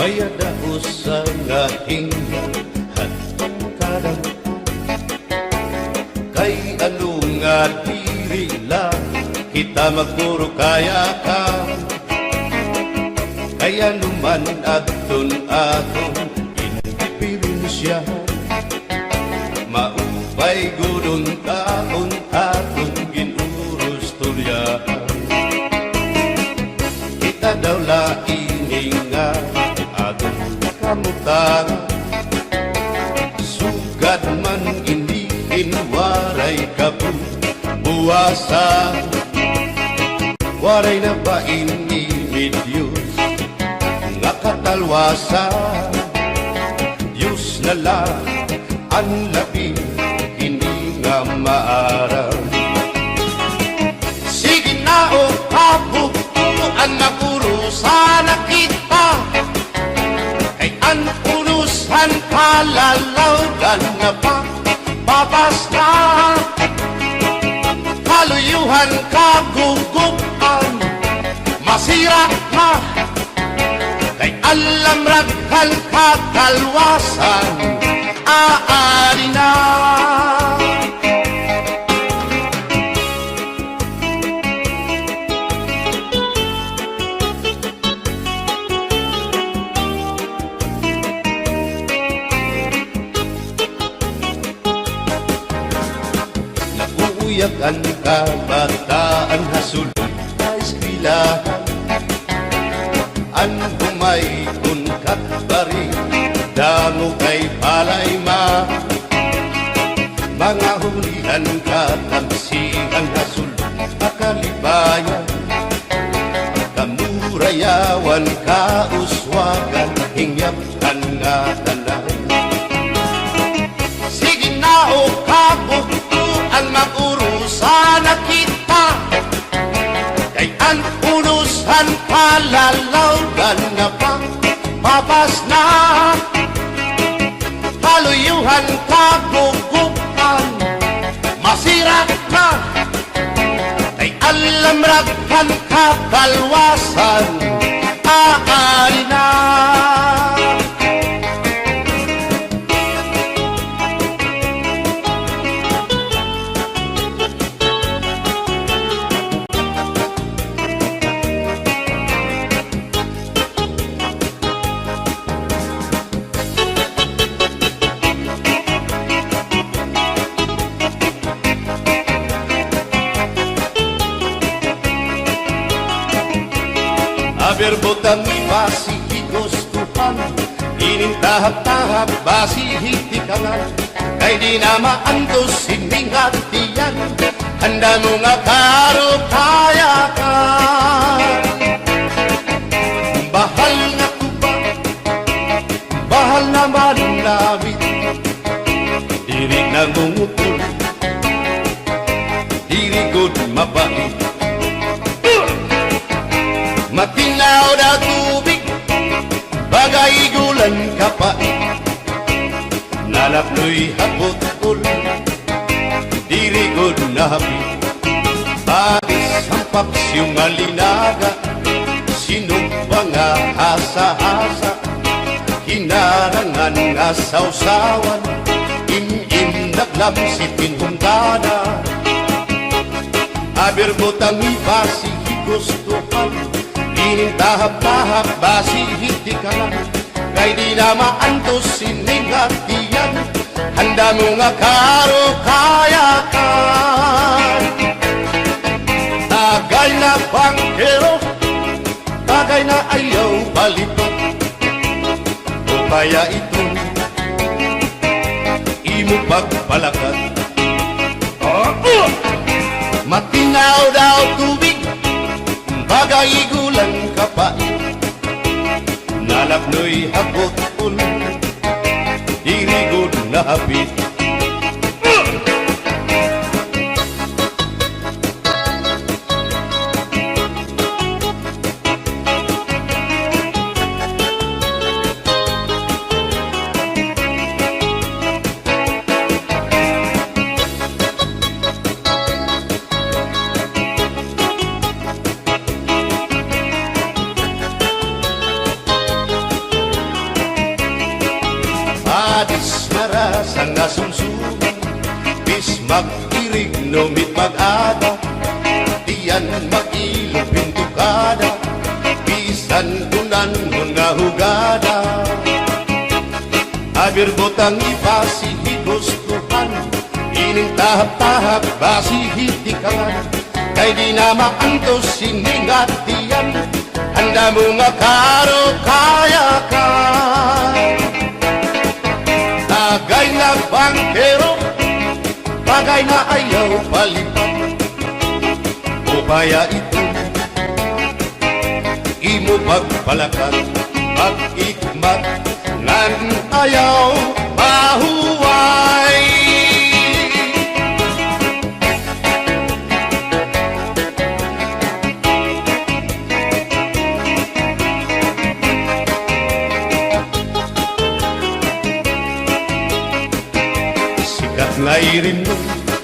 Bayada usa nga hingan at kadang kay ano nga diri lang kita magpuro kaya ka kaya numan aton indipirensya maupay gudon taon aton ginurus tulyahan kita daw laing nga aton kamutan sugad man iniin waray kabuwasan waray na ba Diyos nga katalwasan Diyos na lang ang labi hindi nga maaram sige na o kabubuan magurusan na kita kay ang urusan kalalawgan na pa babas na kaluyuhan kagugupan masira na kay alam raghal kakalwasan aari na naguuyak ang kabataan hasulod sa eskwelahan ang humay kun katbari damo kay palay mga hulihan katamsihan hasulod akalibayan kamurayawan kauswagan hingyapkan nga tanan sige na o kabuktuan magurusan na kita kay ang urusan palalawgan na pa babas na kaluyuhan kagugupan masira na kay alam raghal kakalwasan aari na Berbotan basi higustuhan inintahap-tahap basi hitikangan kay di na maantos hindi hatiyan handa mo nga karo kaya ka bahal na kuba bahal naman namin diri nangungutol diri good mabait matinaw na tubig bagay gulan kapait nalaploy hapot-ul dirigod na hapit bagis ang papsyong alinaga sinubang nga asa-asa hinarangan nga sausawan im-im naglamsitin hundana abirbotang ibasi higustuhan inintahap-tahap basi hindi ka lang kay di na maantos siningatiyan handa mo nga karo kaya ka tagay na bangkero tagay na ayaw balitot o kaya ito imo pagpalakat matinaw daw tubig bagay gulan kapait nalapnoy hapot-ul dirigod na hapit sang nasumsuman, bis mag-irig numit mag-ada, diyan mag-ilog pintukada, bisan kunan nga hugada. Abir botang ipasi higustuhan, ining tahap-tahap basi hitikangan, kay di na maantos siningatian, handa mo nga karo kaya ka. Tagay na bangkero, bagay na ayaw palipat, upaya ito imo pagpalakan, pag-ikmat ngan ayaw mahuway. Sikat nga irin mo,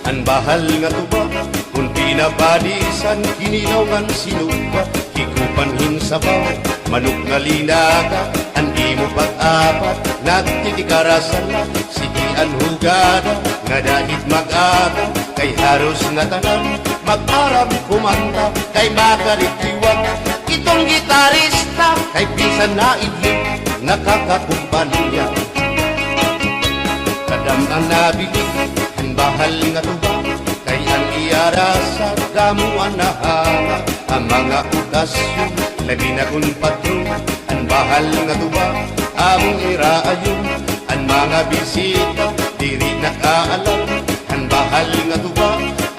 ang bahal nga tuba, kung pinapadisan, kinilaw nga sinuba, hikupanhin sa baw, manok nga linaga, andi mo pag-apat, nagtitikarasan lang, sige ang hugada, nga dahit mag-aga, kay haros nga tanan, mag-aram kumanta, kay makaritiwag, itong gitarista, kay pisan na idlip, nakakakumpanya. Kadam ang nabilig, ang bahal nga tuba, kay ang iarasa, gamuan na hanga, ang mga okasyon, labi na kung patron, ang bahal nga tuba, among iraayon, ang mga bisita, diri nakaalam, ang bahal nga tuba,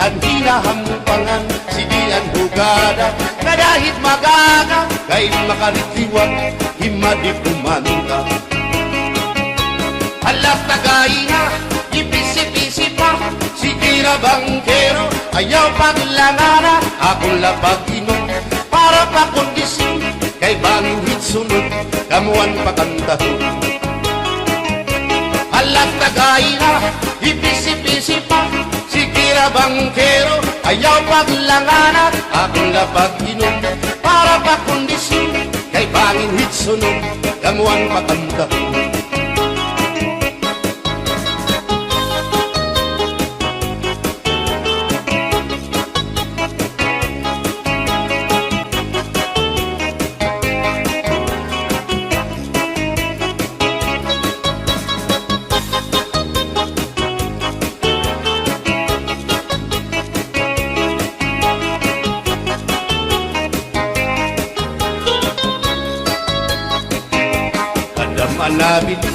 ang hinahampangan, sige ang hugada, kadahit magaga, kay makaritiwag, himadi kumanta. Alat tagay na, ipisi-pisi pa, sige na bangkero, ayaw paglangana, akong lapag-inom, para pa kondisyon, kay bangit sunod, kamuan pakantahon. Alat tagay na, ipisi-pisi pa, sige na bangkero, ayaw paglangana, akong lapag-inom, para pa kondisyon, kay bangit sunod, kamuan pakantahon. Nabili,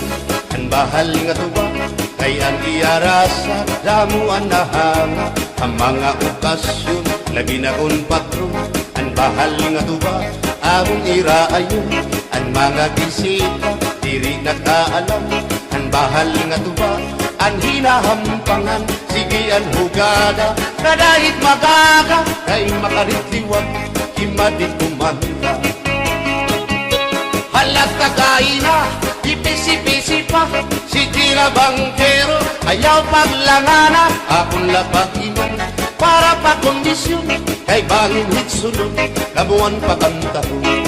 ang bahal nga tuwa, kay ang iarasa, damo ang nahanga, ang mga okasyon, labi na kung patron, ang bahal nga tuwa, among iraayon, ang mga bisita, diri nakaalam, ang bahal nga tuwa, ang hinahampangan, sige ang hugada, kadahit magaga, kay makaritiwag, himadit kumanta. Halat kagay na, ipisi-pisi pa, sige na bangkero, ayaw paglangana, akong lapag-inom, para pa kondisyon, kay bangin hitsunod, kabuan pa kantahon.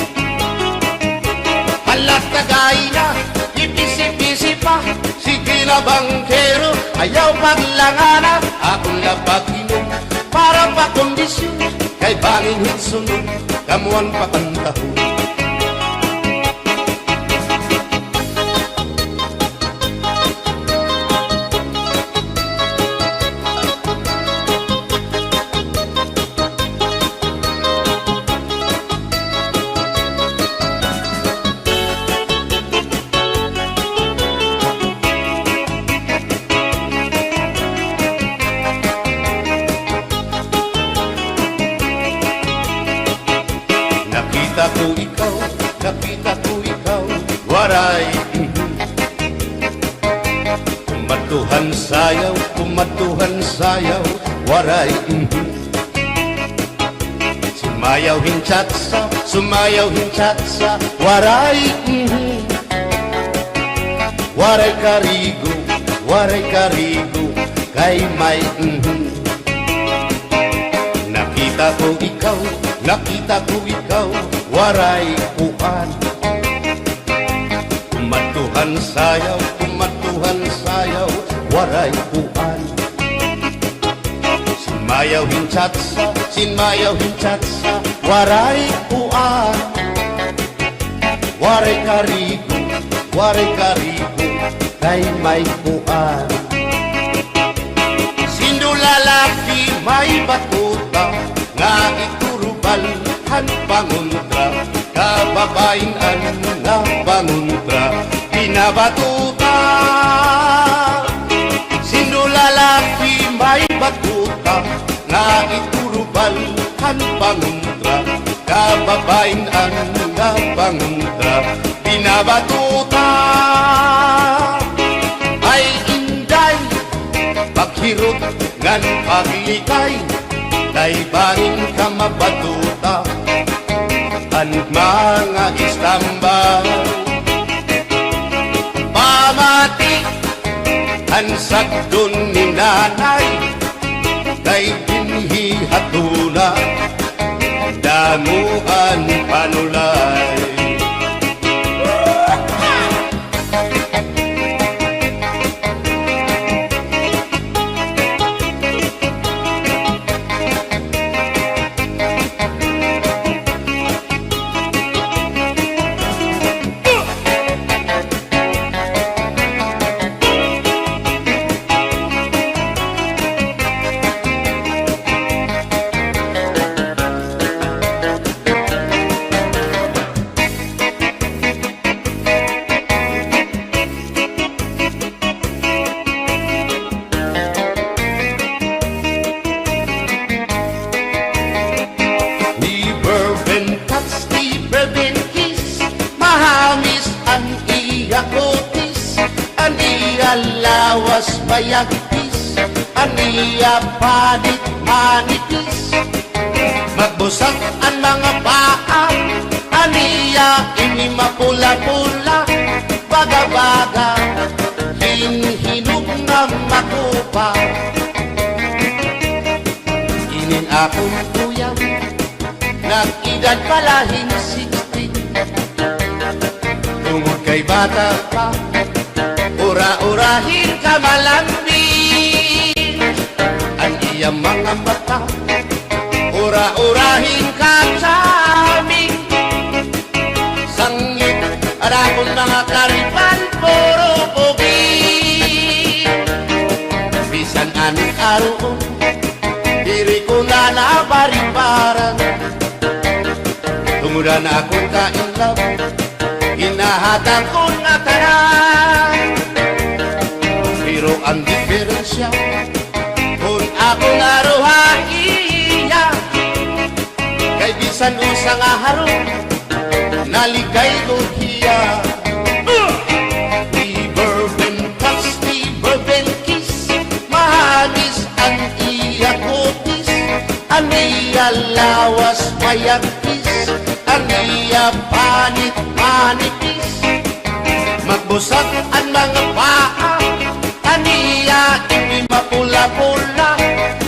Halat kagay na, ipisi-pisi pa, sige na bangkero, ayaw paglangana, akong lapag-inom, para pa kondisyon, kay bangin hitsunod, kamuan pa kantahon. Nakita ko ikaw, waray. Kumatuhan sayaw, waray. Sumayaw hinchatsa, waray. Waray karigo, kay may Nakita ko ikaw, waray puan. Kumatuhan sayaw, waray puan. Sinmayaw hinchatsa, waray puan. Waray karigo, kay may puan. Sindulalaki may batuta, nga iturubalhan panguntra, kababayan nga panguntra, pinabatuta. Sindulalaki may batuta, nga iturubalhan panguntra, kababayan nga panguntra, pinabatuta. Ay inday, paghirot ngan paglikay, kay barin ka mabatuta, ang mga istambay. Pamati, ang sagdon ni nanay, kay binhi hatuna, damuan panulay. Lawas bayagpis, aniya panit manipis, magbusag ang mga paa, aniya ini mapula-pula, baga-baga, hinhinog na makupa. Inin akong kuya, nag-edad palahin 60, tungod kay bata pa, ura-urahin ka malambing, ang iyang mga mata, ura-urahin ka saming, sanglit arakon mga karipan, puro pogi. Bisan anong araw, diri ko na nabariparan, tumuda na akong kainlap, hinahatang ko na tanan. Pero ang diferensya, kung ako naruha iya, kay bisan usang aharong, naligay ko hiya. Di bourbon touch, di bourbon kiss, mahanis ang iya kutis, ang iya lawas mayagpis, ang iya panit manipis, magbusag ang mga paa, aniya ini mapula-pula,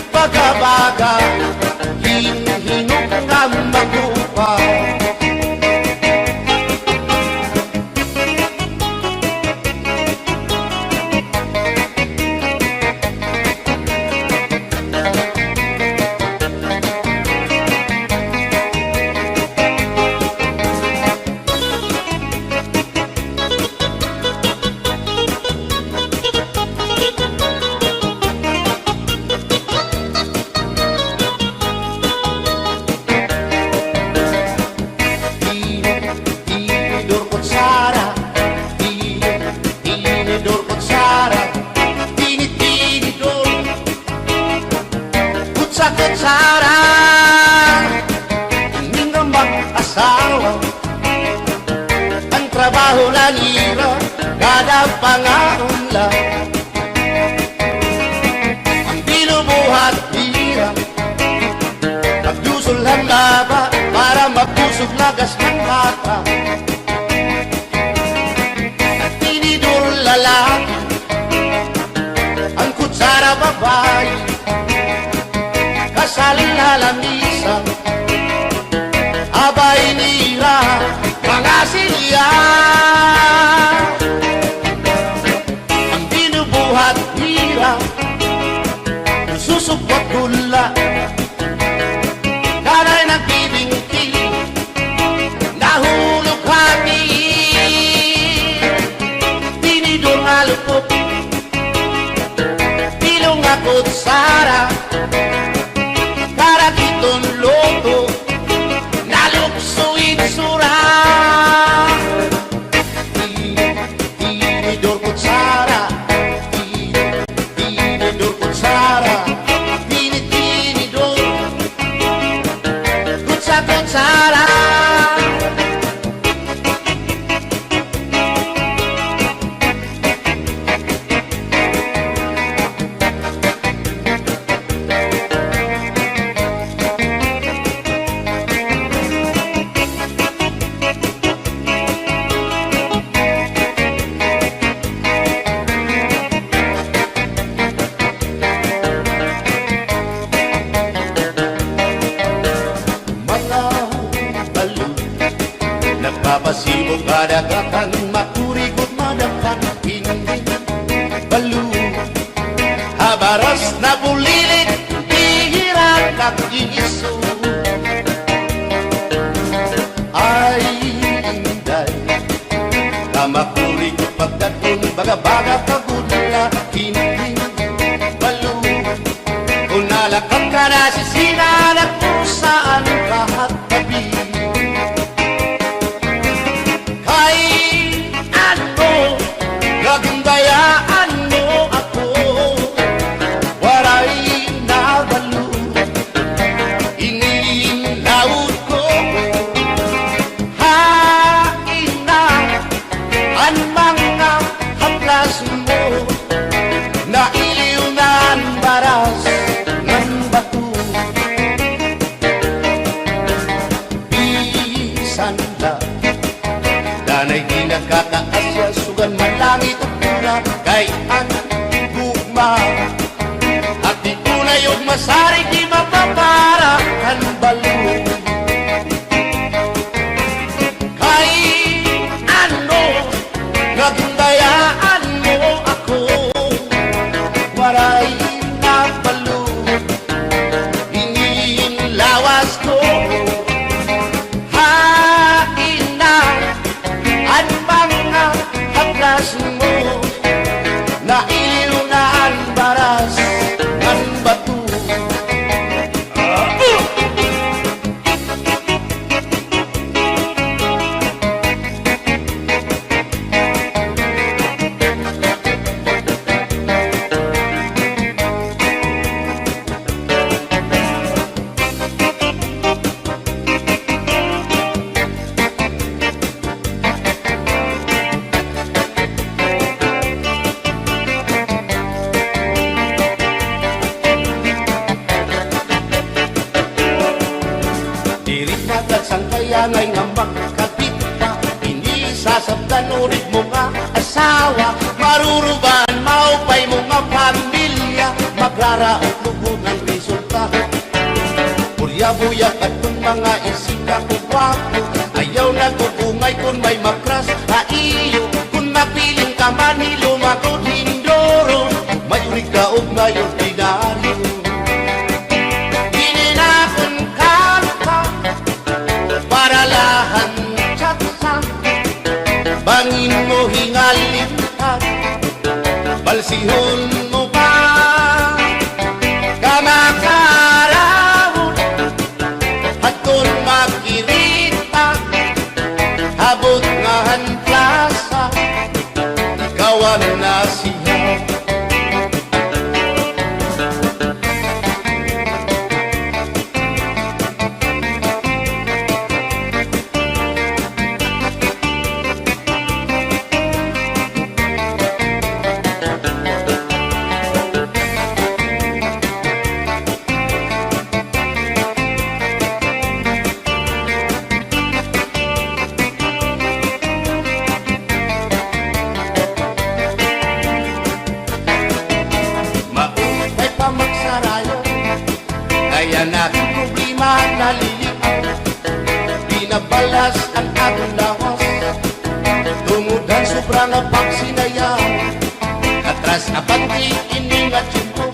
baga-baga, hinhinog na magupa. Trabaho na nila, kada pangaunla, ang binubuhat nila, nagdusulhan laba para magpusog lagas ng bata. At tinidur lalaki, ang kutsara babae, kasal na lamisa, abay nila, mga silya. Ang binubuhat nila, Nagpapasibo kadagatan, maturigod madapan, hindi balo. Habaras na bulilit, bihira kag-iso. Ay, inday, kamakurigod pagdaton, baga-baga kagudla, hindi balo. Kung nalakap ka na sisinanak kung saan kahat tabi. Gagundayaan mo ako, waray na balo, inilaot ko. Hain na ang mga haplas mo, nailiw na ang baras ng bato. Bisan na danay di nakakaasya, sugan man langit at pura, kay ang gugma. At di tunay o masari, di mapapara ang balo. Kay ano, nagundayaan mo ako, waray na balo, inilawas ko. Mo, nailiw na ang baras ng bato. Sang kaya ngay nga magkapit pa, hindi sasabdan ulit mo nga asawa. Maruruban, maupay mo nga pamilya, magraraot lugod ng resulta. Burya-buya at kung mga isika ko wapo, ayaw na kukungay kung may makras na iyo. Kung mapiling ka man, hilumagod hindoro, may urig ka o may ordinaryo. Bangin mo hingalintag, balsihon mo ba kamakarahon, at kung makirita habot nga hanplasa, ikaw ang nasiyaw. Kaya natin problema nalilipat, binabalas ang ating lawas, tungudan sobra na pagsinayang, atras abante iningat yun ko,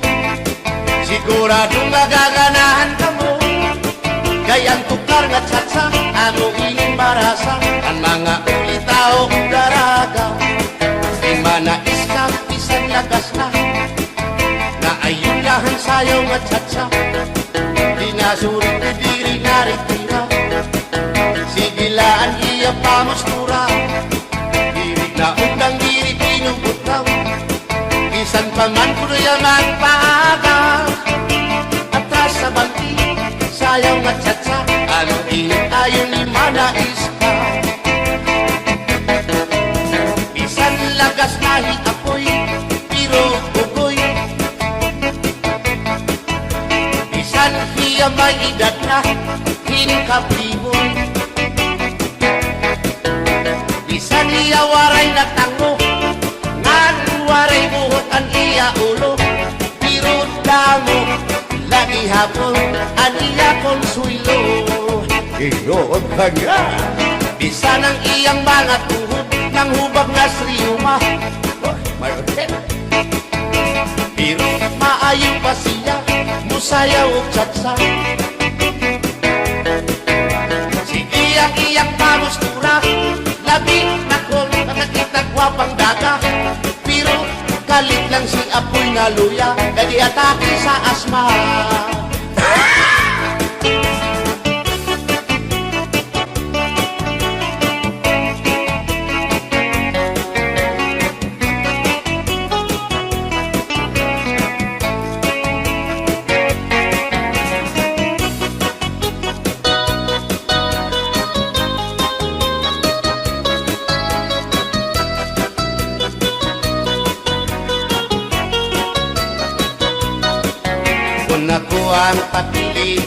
siguradong nagaganahan ka mo. Kayang tukar nga tsatsa, ano ining marasa, ang mga ulitao daraga, di manais ka, isang lagas na, na ayun lahan sayaw nga tsatsa. Dinasurit ni diri naritira, sigilaan iya pamustura, diri na undang diri pinubutaw, isan paman kuno yung magpaaga, atras sa banti, sayaw nga tsatsa, ano init ayon ni manais ka. Isan lagas nahi apoy, pero ugoy, hiya may edad na hinkapiboy, bisan iya waray na tango, ngan waray buhot ang iya ulo, pero damo lagi hapon ang iya konsuelo. Iyon ka nga, Isa ng iyang mga tuhod ng hubag na sriyuma. Pero maayo pa siya, musayaw o tsatsa. Sige ang iyang pamustura, labi na kong nakakita gwapang daga. Pero kalit lang si Apoy na luya, kadi atake sa asma. Kung ako ang papili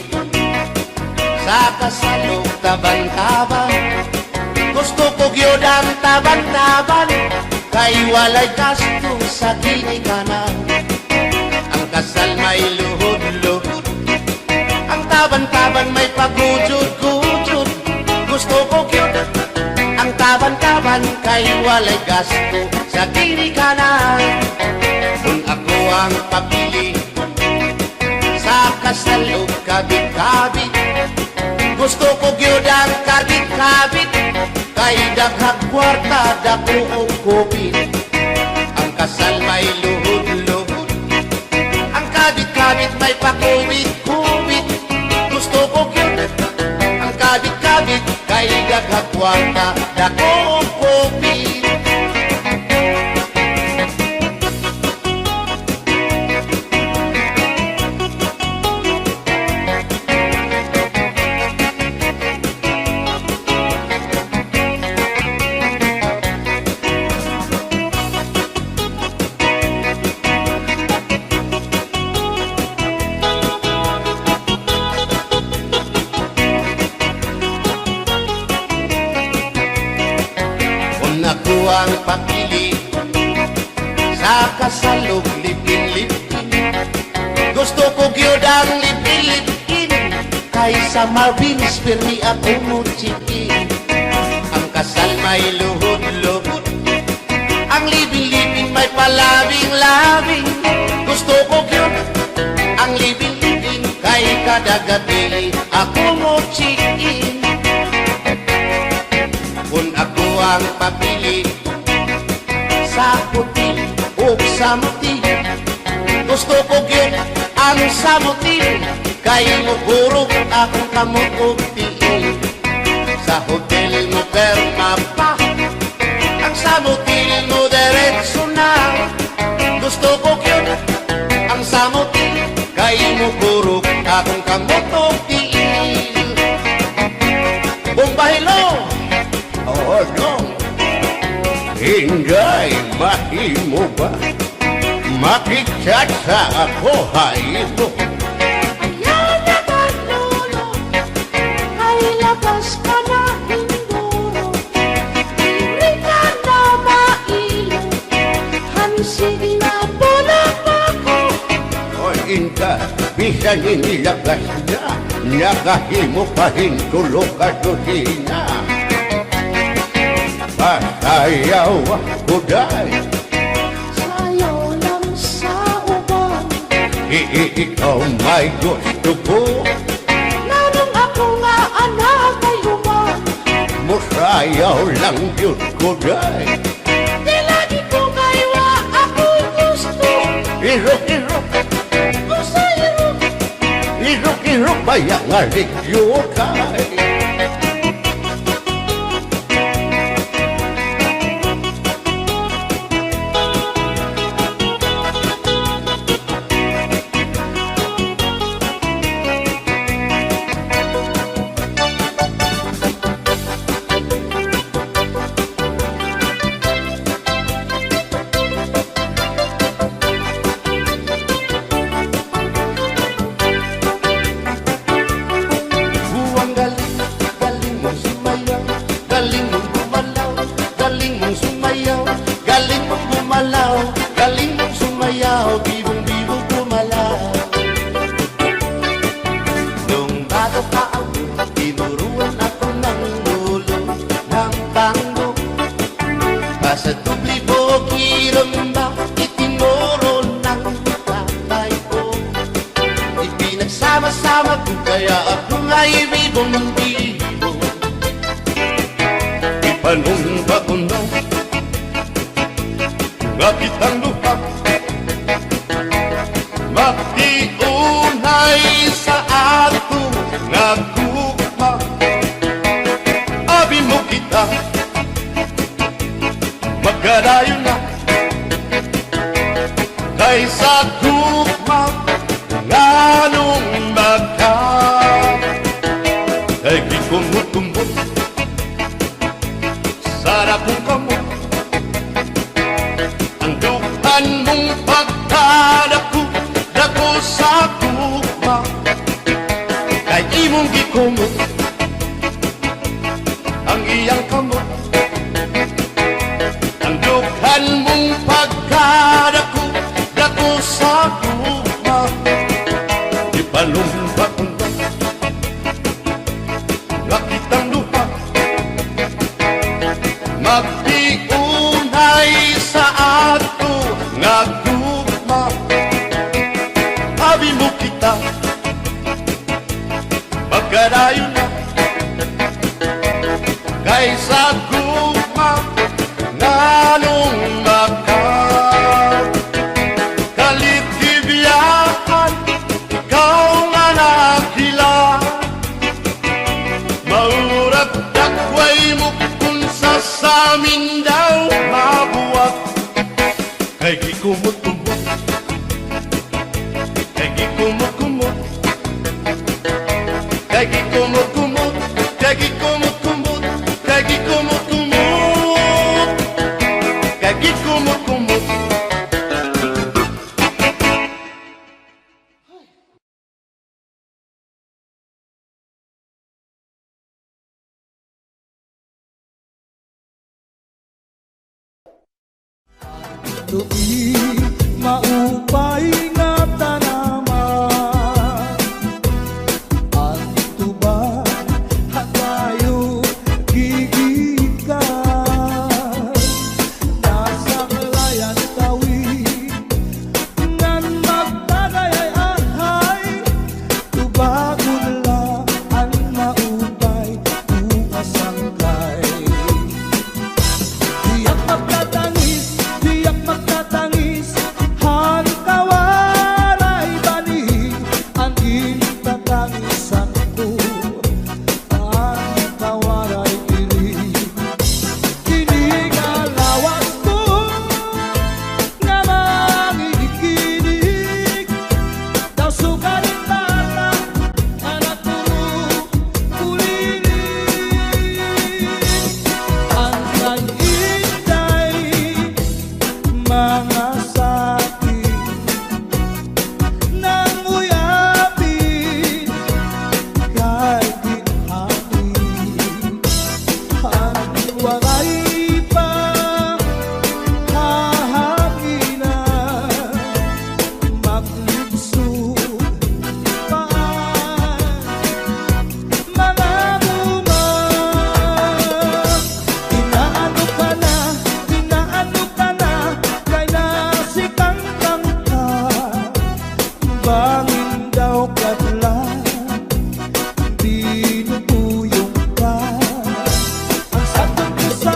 sa kasalog taban-taban, gusto ko gyud ang taban-taban, kay walay gasto sa ginikanan. Ang kasal may luhod-luhod, ang taban-taban may pagujud-gujud. Gusto ko gyud ang taban-taban, kay walay gasto sa ginikanan. Kung ako ang papili sa kasalog kabit-kabit, gusto ko gyud ang kabit-kabit, kay daghang kwarta dako og kupit. Ang kasal may luhod-luhod, ang kabit-kabit may pakubit-kubit. Gusto ko gyud ang kabit-kabit, kay daghang kwarta dako og kupit. Ako ang papili sa kasalog lipin-lipin, gusto ko gyud ang lipin-lipin, kaysa Marvin's Permi ako mo chikin. Ang kasal may luhod-luhod, ang lipin-lipin may palabing-labing. Gusto ko gyud ang lipin-lipin, kay kada gabi ako mo chikin. Kung ako ang papili sa puti o samuti, gusto ko gyud ang samuti, kay mugurog akong kamot og tiil. Sa hotel mo perma pa, ang samuti mo diretso na. Gusto ko gyud ang samuti, kay mugurog akong kamot og tiil. Bumbahilo, oh no, Inday, mahimo ba makichat sa ako haymo? Ayaw na kanolo, ay labas ka na hinduro. Hindi ka na mailo, hansig na pulang ako. O Inday, bisan inilagas na, nakahimo pa hintulog ka dudina. Pasayaw ako dahil Sayaw lang sa uban, ikaw may gusto ko. nanong ako nga anak ay human. Musayaw lang yun ko dahil Di lagi ko kaywa ako'y gusto. irok-irok, Gusto irok, irok-irok bayang aligyo kay. escondido. Ipanumbaon na nga kitang luha, magtiunay sa ato nga gugma. Abi mo kita, magkadayon na kaysa gugma nganong magka. Kay gikumot-kumot sarap mong kamot, ang dukan mong pagkadako dako sa gugma. Kay imong gikumot ang iyang kamot, ang dukan mong pagkadako dako sa gugma. Ipanumbaon na nga kitang luha, magtiunay sa ato nga gugma. Abi mo kita, magkadayon na kaysa gugma nganong magka. Kalitibiyakan, ikaw nga nakila, maurat dakway mo kung sa amin daw mabuwag. Kay gikumot-kumot, kay gikumot-kumot, kay gikumot-kumot, kay gikumot-kumot, kay gikumot-kumot, kay gikumot-kumot. Do'i maupay nga tanaman, ang tuba hatayo gigikan. Nasa kalayan tawi ngan magtagayay ahay, tuba kunla ang maupay umasangkay. Tiyak magtatangis, tiyak magtatangis, hangkawaray bani ang intatangisan ko, hangkawaray diri. Kini nga lawas ko nga mangikinig, daw sugarin bata anak puro kulilig. Ang kay-inday mga sakit nang uyapin kay ginhangin, ang walay pa hahanginan, maglibsod paan mga bumang. Inaano ka na, kay nasikang ka, bangin daw kadlan, binubuyong ka. Ang sagot ko sa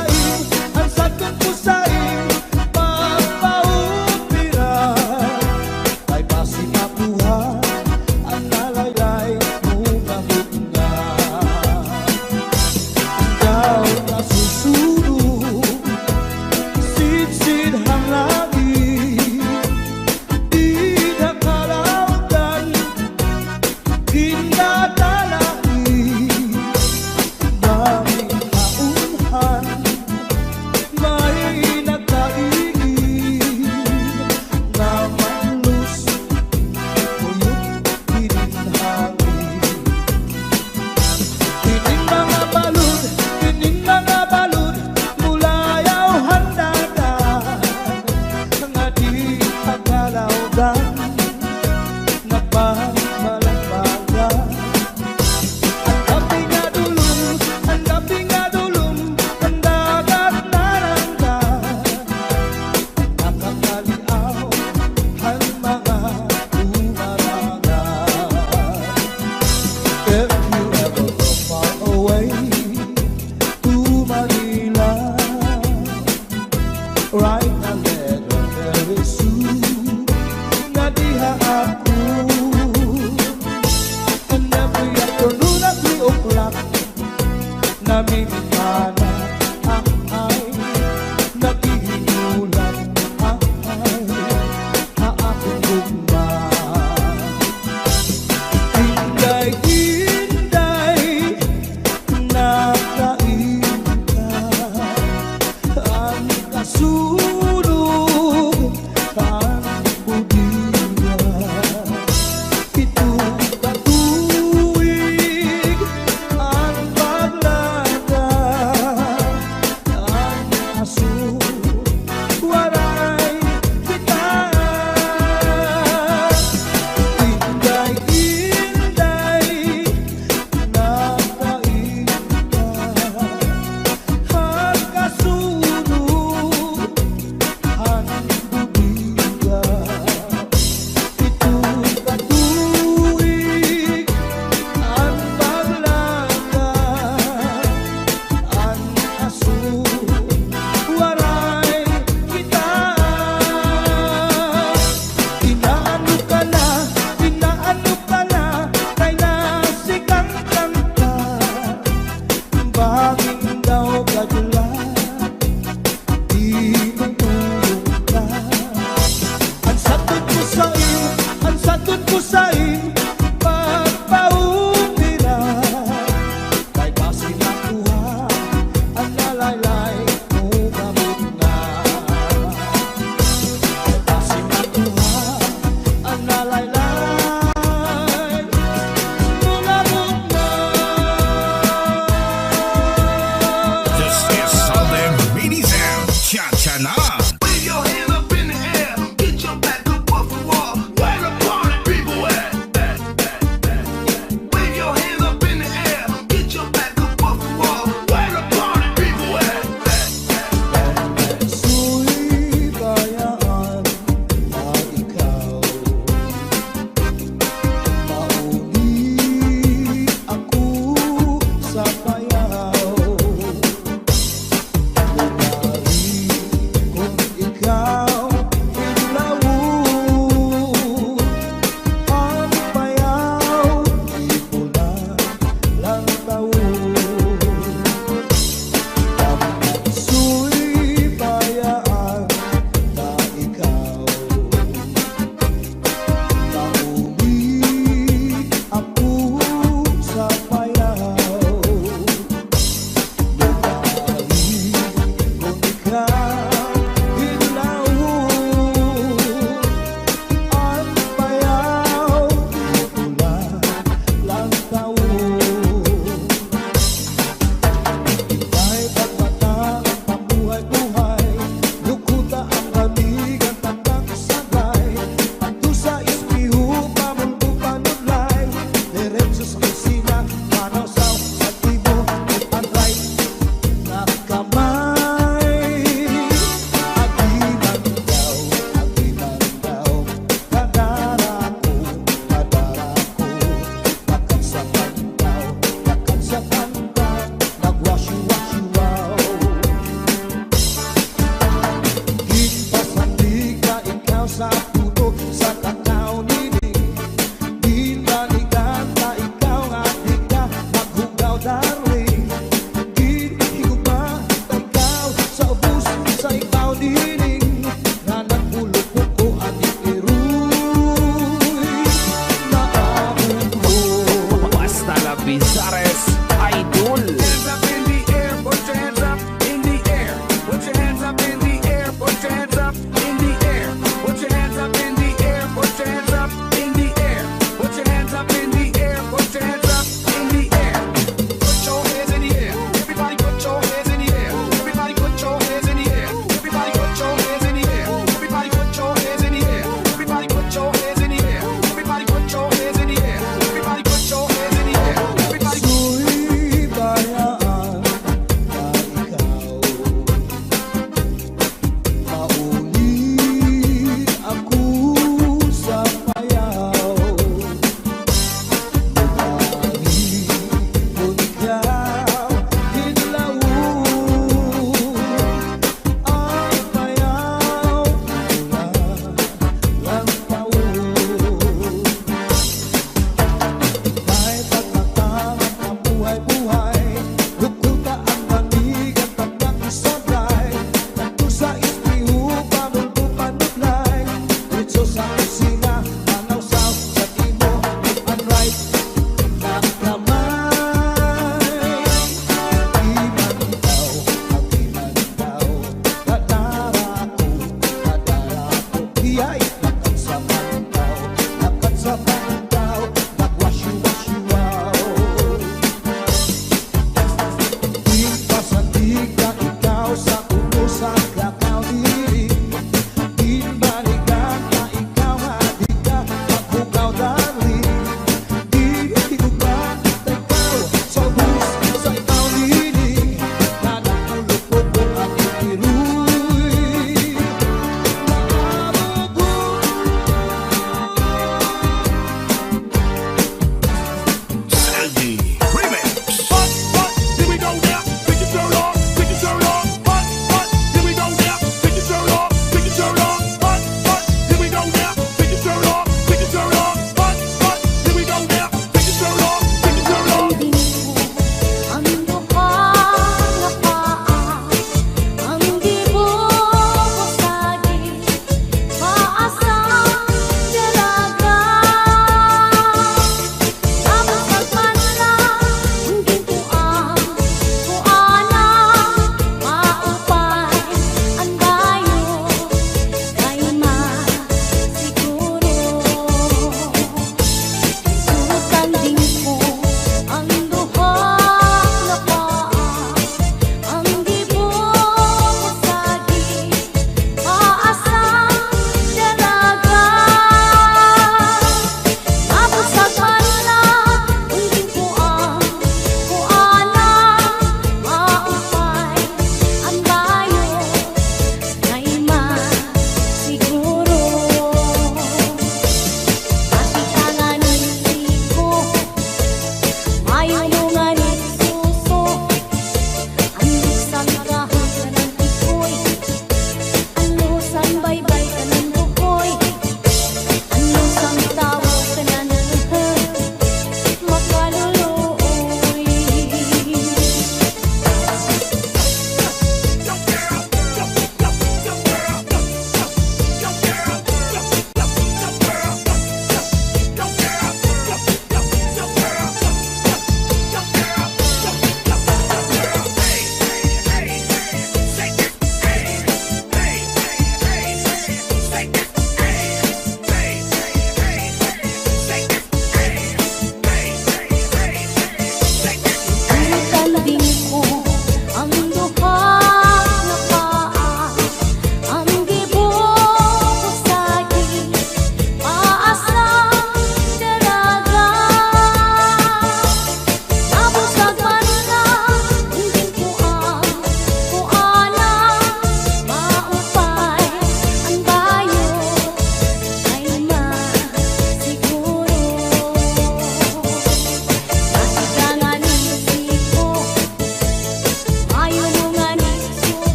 sana ay nagiginulang ay aakong gugma. Inday-inday nakain ka, ang kasulog ang budiga. Itong katuwig ang paglakad, ang aswaray kita. Inday-inday nakain ka, ang kasulog ang budiga. Itong katuwig ang paglakad, ang aswaray kita. Inaano ka na, kay nasikang kanta. Banging daw kagulat, di tutulong ka. Ang sagot ko sa'yo, pagpaupira. Kay basi nakuha, ang nalaylay mo gamot na. Kay basi nakuha, ang nalaylay mo gamot na.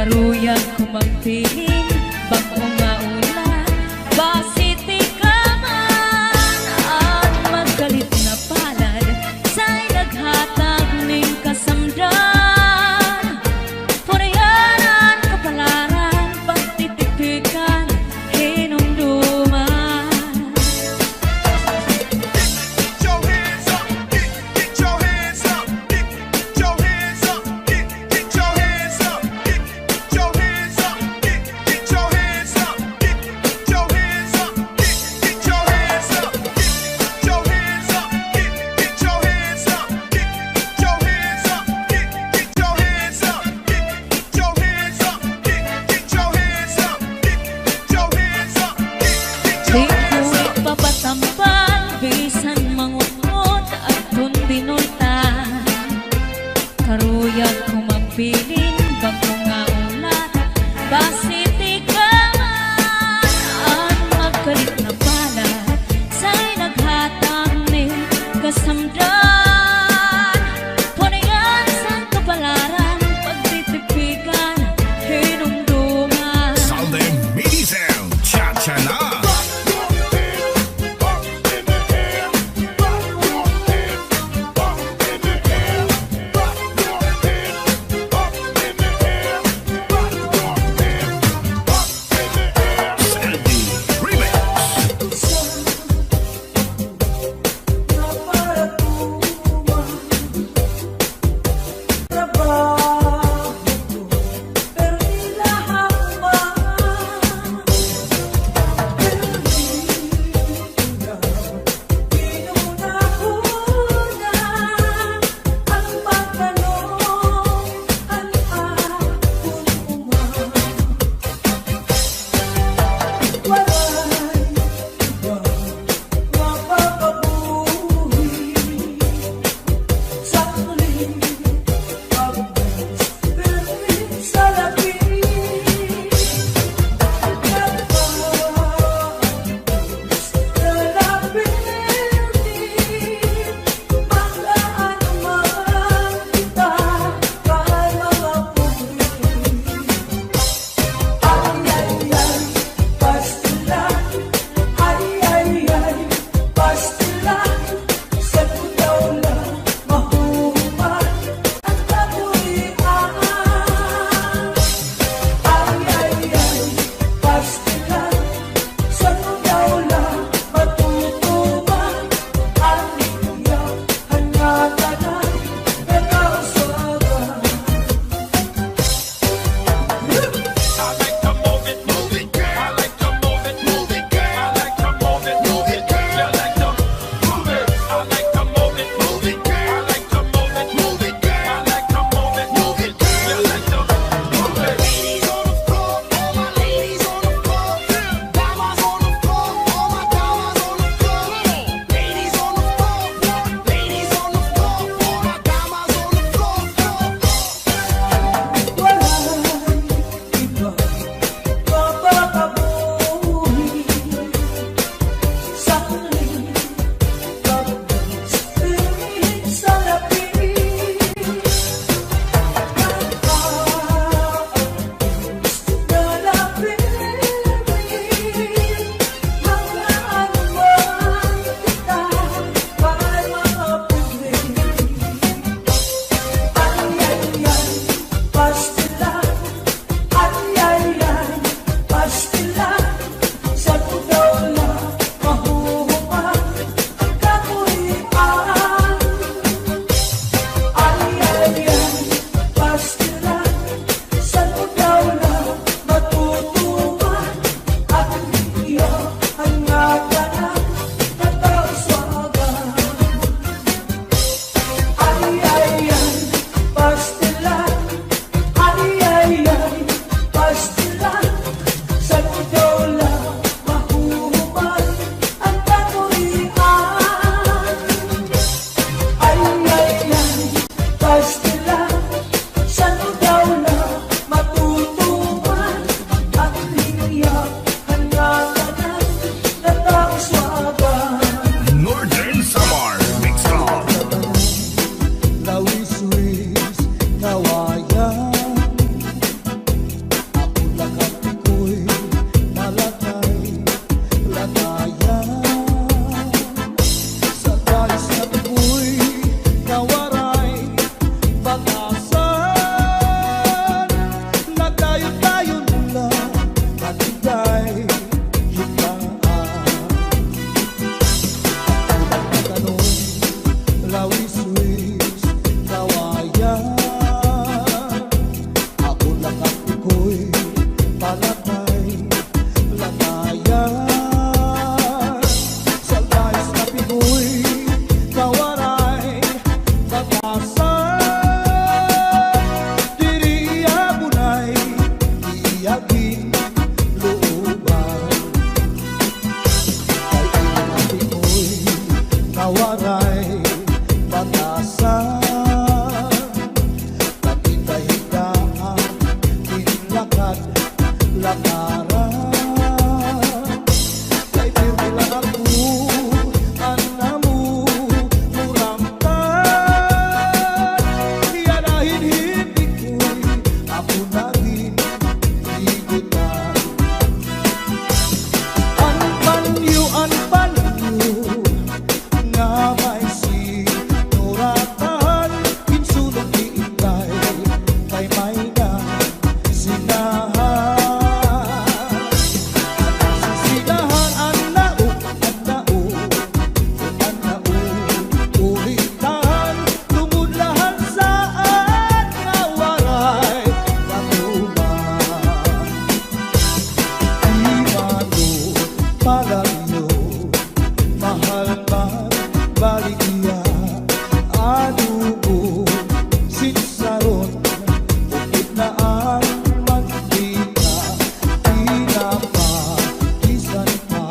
Karuyag kumagpiling bag-o nga ulan basiti ka man at magkalit na palad sa'y naghatag ning kasamdan Purayaran, kapalaran, pagtitipikan, hinumduman Get your hands up, get your hands up, get your hands up, get your hands up, get your hands up, get labis kawayan. Ako lang at iko'y palagay lagayan. Sa guys na pinoy kawaray batasan. Diri abunay iyagin looban. Kay mga pinoy kawaray batasan. Naghinda-hindaan tinlakad lakaran. Kay pirmi lang ako anamu muramtan. Iyanahin hindi ko'y ako naging higutan. Ang panyo nga may sinuratan. Kinsulong iintay kay may na sinahan. Sisinahan ang nao, ulitan. Tumudlahan saan nga waray katuman. Imano palaryo, mahal man baligya. Anubo sinsaron, ukit na ang mantika. Pinapakisan pa,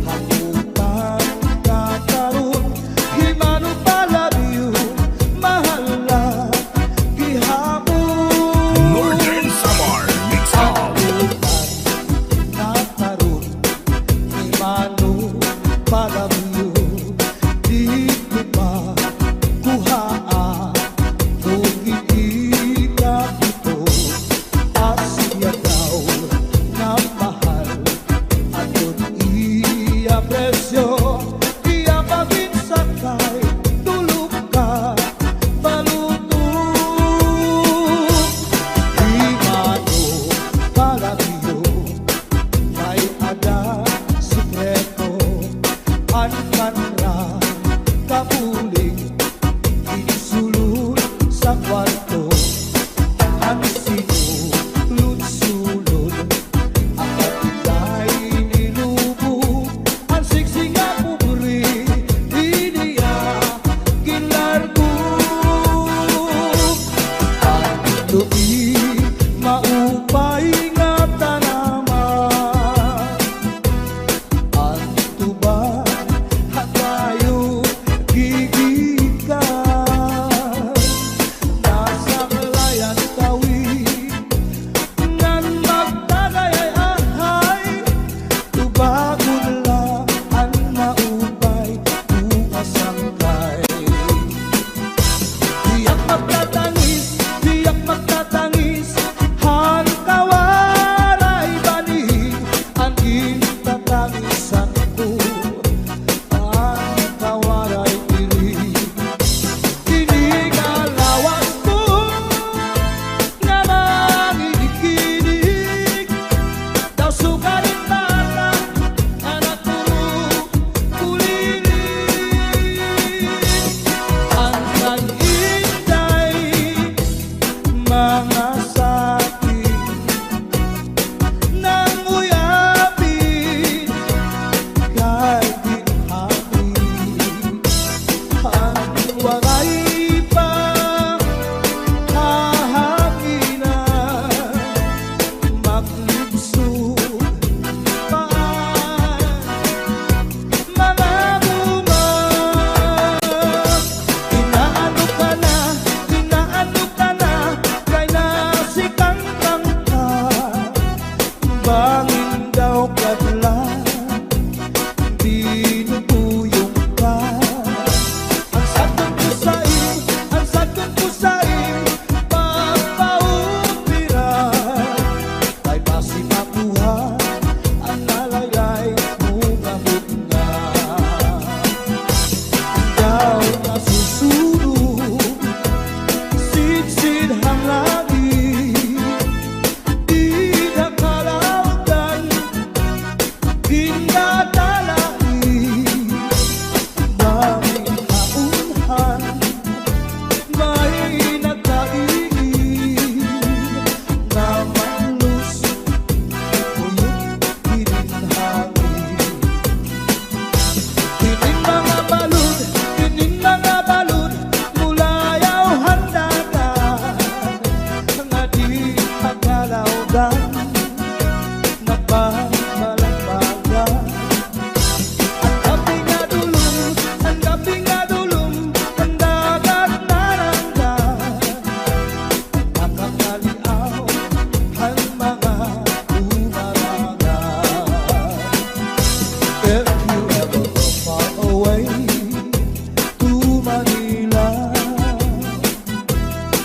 hamutan kakaroon. Imano palaryo, mahal lang gihapon. Northern Samar Mix Up. Nakaroon, imano palaryo, di ko pa kuhaan.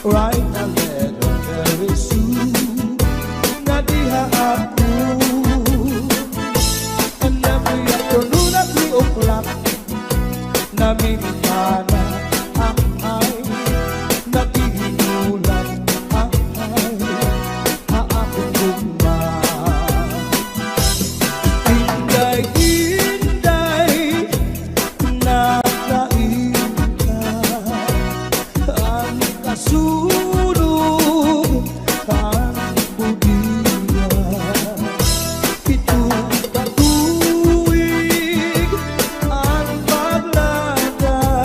Write a letter very soon. Na diha ako. And every afternoon at 3 o'clock, namimikana ang ay nagihinulat ang ay haakong gugma. Inday-inday nakainta ang kasulog ang budiya. Pitong katuwig ang paglagay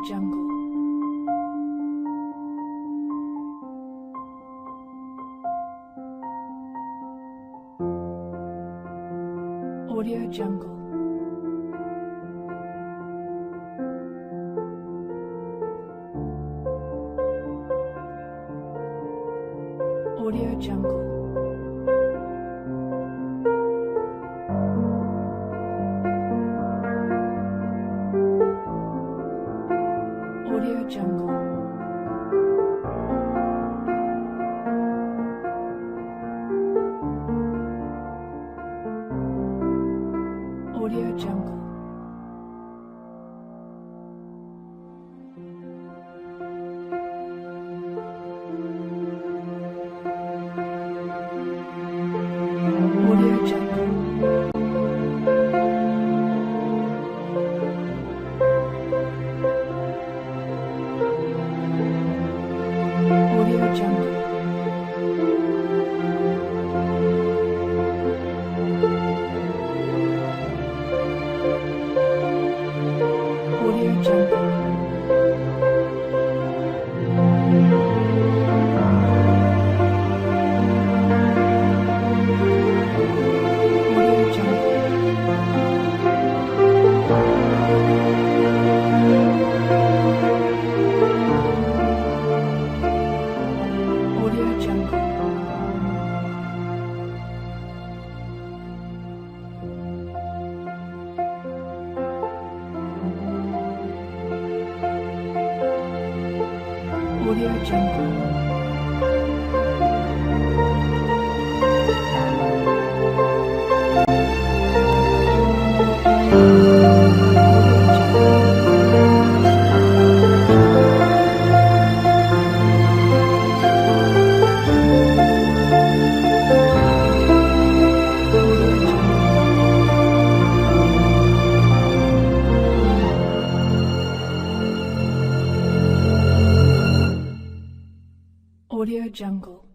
Jungle. Audio Jungle. Audio Jungle. Audio Jungle. Audio Jungle. Audio Jungle. Audio Jungle. Audio Jungle. Audio Jungle. Audio Jungle. Audio Jungle. Audio Jungle.